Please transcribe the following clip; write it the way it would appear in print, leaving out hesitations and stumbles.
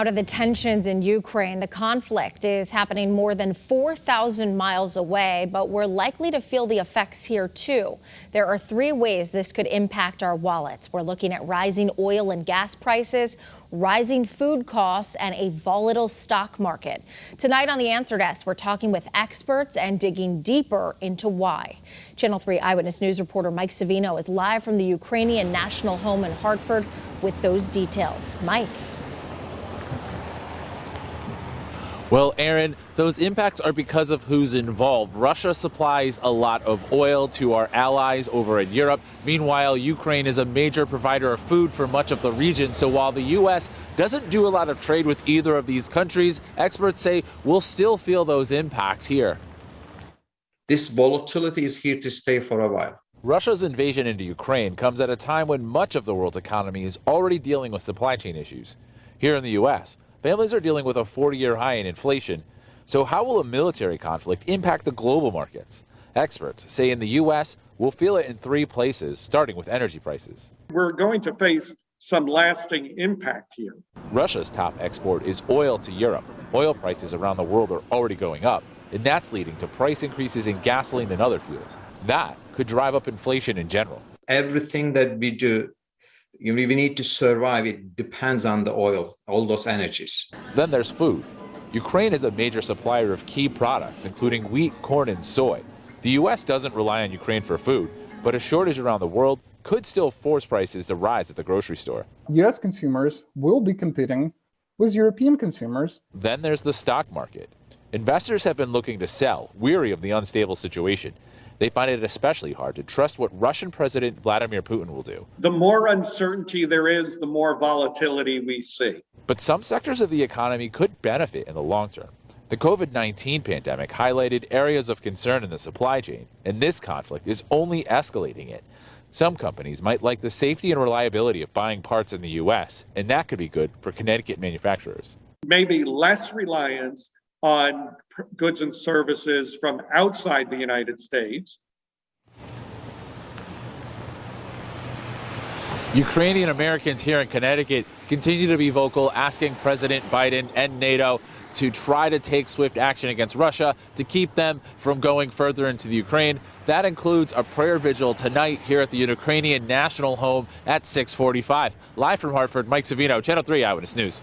Out of the tensions in Ukraine, the conflict is happening more than 4,000 miles away, but we're likely to feel the effects here too. There are three ways this could impact our wallets. We're looking at rising oil and gas prices, rising food costs, and a volatile stock market. Tonight on the Answer Desk, we're talking with experts and digging deeper into why. Channel 3 Eyewitness News reporter Mike Savino is live from the Ukrainian national home in Hartford with those details. Mike. Well, Aaron, those impacts are because of who's involved. Russia supplies a lot of oil to our allies over in Europe. Meanwhile, Ukraine is a major provider of food for much of the region. So while the U.S. doesn't do a lot of trade with either of these countries, experts say we'll still feel those impacts here. This volatility is here to stay for a while. Russia's invasion into Ukraine comes at a time when much of the world's economy is already dealing with supply chain issues. Here in the U.S., families are dealing with a 40-year high in inflation. So how will a military conflict impact the global markets? Experts say in the U.S., we'll feel it in three places, starting with energy prices. We're going to face some lasting impact here. Russia's top export is oil to Europe. Oil prices around the world are already going up, and that's leading to price increases in gasoline and other fuels. That could drive up inflation in general. Everything that we do, we need to survive. It depends on the oil, all those energies. Then there's food. Ukraine is a major supplier of key products, including wheat, corn, and soy. The U.S. doesn't rely on Ukraine for food, but a shortage around the world could still force prices to rise at the grocery store. U.S. consumers will be competing with European consumers. Then there's the stock market. Investors have been looking to sell, weary of the unstable situation. They find it especially hard to trust what Russian President Vladimir Putin will do. The more uncertainty there is, the more volatility we see. But some sectors of the economy could benefit in the long term. The COVID-19 pandemic highlighted areas of concern in the supply chain, and this conflict is only escalating it. Some companies might like the safety and reliability of buying parts in the U.S., and that could be good for Connecticut manufacturers. Maybe less reliance on goods and services from outside the United States. Ukrainian Americans here in Connecticut continue to be vocal, asking President Biden and NATO to try to take swift action against Russia to keep them from going further into the Ukraine. That includes a prayer vigil tonight here at the Ukrainian National Home at 6:45. Live from Hartford, Mike Savino, Channel 3 Eyewitness News.